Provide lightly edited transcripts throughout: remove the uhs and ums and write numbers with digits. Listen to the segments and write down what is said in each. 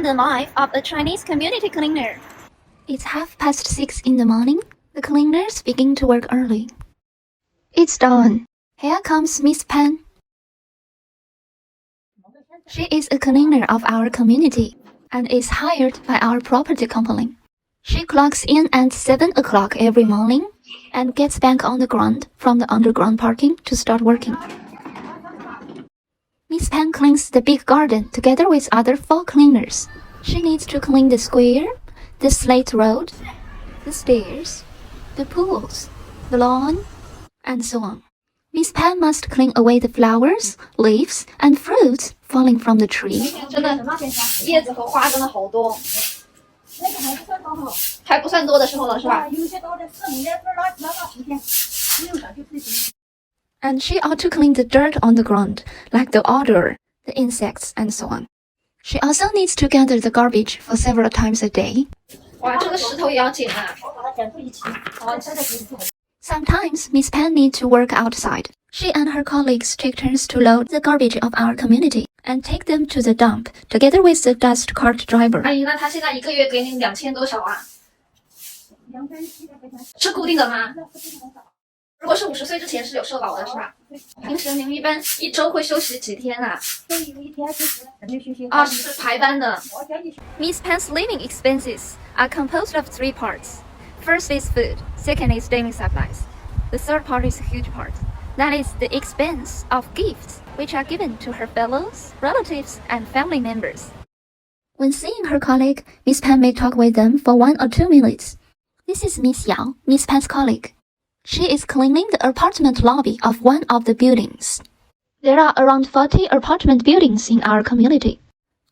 the life of a Chinese community cleaner. It's 6:30 in the morning. The cleaners begin to work early. It's dawn. Here comes Miss Pan. She is a cleaner of our community and is hired by our property company. She clocks in at 7 o'clock every morning and gets back on the ground from the underground parking to start working. Miss Pan cleans the big garden together with other 4 cleaners. She needs to clean the square, the slate road, the stairs, the pools, the lawn, and so on. Miss Pan must clean away the flowers, leaves, and fruits falling from the tree. 真的，叶子和花真的好多，还不算多的时候了，是吧？ And she ought to clean the dirt on the ground, like the odor, the insects, and so on. She also needs to gather the garbage for several times a day. 哇，这个石头也要捡啊！ Sometimes Miss Pan needs to work outside. She and her colleagues take turns to load the garbage of our community and take them to the dump together with the dust cart driver. 阿姨，那她现在一个月给你2000多少啊？是固定的吗？如果是50岁之前是有社保的，是吧？平时您一般一周会休息几天啊？啊，是排班的。Miss Pan's living expenses are composed of 3 parts. First is food, second is daily supplies. The third part is a huge part. That is the expense of gifts, which are given to her fellows, relatives, and family members. When seeing her colleague, Miss Pan may talk with them for 1 or 2 minutes. This is Miss Yao, Miss Pan's colleague. She is cleaning the apartment lobby of one of the buildings. There are around 40 apartment buildings in our community,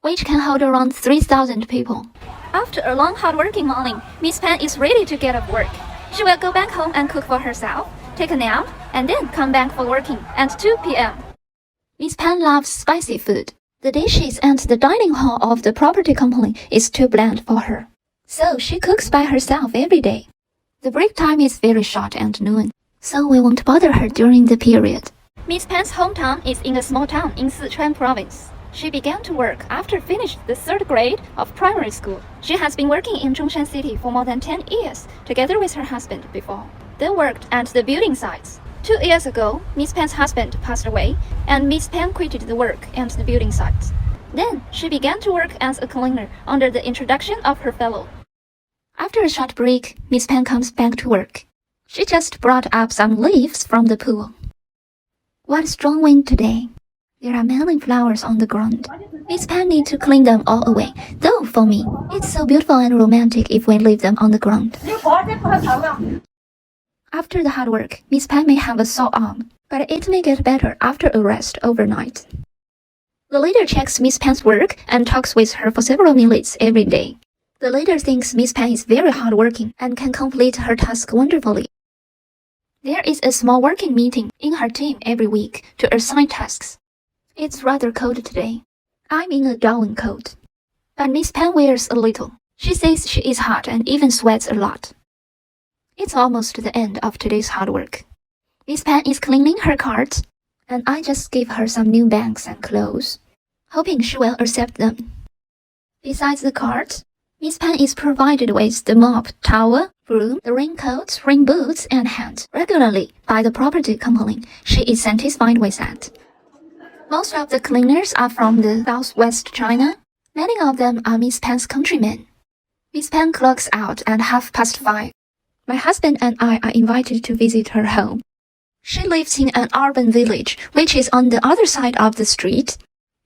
which can hold around 3,000 people. After a long hard-working morning, Miss Pan is ready to get up work. She will go back home and cook for herself, take a nap, and then come back for working at 2 p.m. Miss Pan loves spicy food. The dishes and the dining hall of the property company is too bland for her. So she cooks by herself every day. The break time is very short at noon, so we won't bother her during the period. Miss Pan's hometown is in a small town in Sichuan province. She began to work after finished the 3rd grade of primary school. She has been working in Zhongshan City for more than 10 years, together with her husband before. They worked at the building sites. 2 years ago, Miss Pan's husband passed away, and Miss Pan quitted the work at the building sites. Then, she began to work as a cleaner under the introduction of her fellow. After a short break, Miss Pan comes back to work. She just brought up some leaves from the pool. What a strong wind today. There are many flowers on the ground. Miss Pan needs to clean them all away, though for me, it's so beautiful and romantic if we leave them on the ground. After the hard work, Miss Pan may have a sore arm, but it may get better after a rest overnight. The leader checks Miss Pan's work and talks with her for several minutes every day. The leader thinks Miss Pan is very hardworking and can complete her task wonderfully. There is a small working meeting in her team every week to assign tasks. It's rather cold today. I'm in a down coat. But Miss Pan wears a little. She says she is hot and even sweats a lot. It's almost the end of today's hard work. Miss Pan is cleaning her cart, and I just gave her some new bags and clothes, hoping she will accept them. Besides the cart, Miss Pan is provided with the mop, towel, broom, the raincoat, rain boots, and hat regularly by the property company. She is satisfied with that. Most of the cleaners are from the southwest China. Many of them are Miss Pan's countrymen. Miss Pan clocks out at 5:30. My husband and I are invited to visit her home. She lives in an urban village, which is on the other side of the street,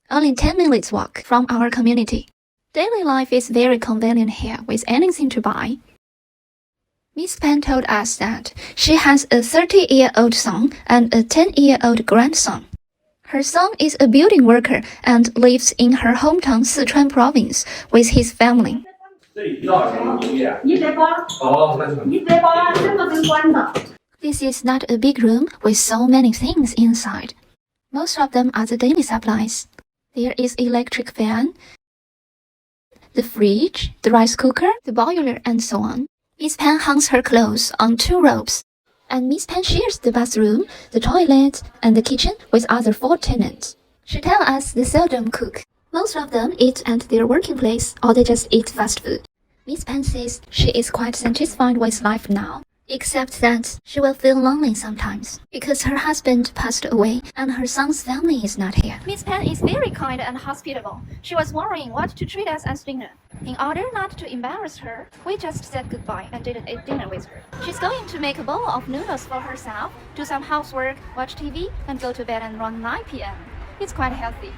only 10 minutes walk from our community. Daily life is very convenient here with anything to buy. Miss Pan told us that she has a 30-year-old son and a 10-year-old grandson. Her son is a building worker and lives in her hometown Sichuan province with his family. This is not a big room with so many things inside. Most of them are the daily supplies. There is electric fan, the fridge, the rice cooker, the boiler, and so on. Miss Pan hangs her clothes on 2 ropes, and Miss Pan shares the bathroom, the toilet, and the kitchen with other 4 tenants. She tells us they seldom cook. Most of them eat at their working place or they just eat fast food. Miss Pan says she is quite satisfied with life now, except that she will feel lonely sometimes because her husband passed away and her son's family is not here. Miss Pan is very kind and hospitable. She was worrying what to treat us as dinner. In order not to embarrass her, we just said goodbye and didn't eat dinner with her. She's going to make a bowl of noodles for herself, do some housework, watch TV, and go to bed at around 9 p.m. It's quite healthy.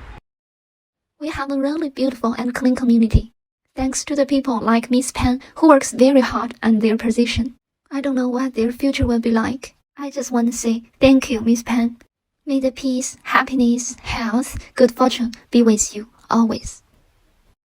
We have a really beautiful and clean community, thanks to the people like Miss Pan who works very hard on their position. I don't know what their future will be like. I just want to say thank you, Miss Pan. May the peace, happiness, health, good fortune be with you always.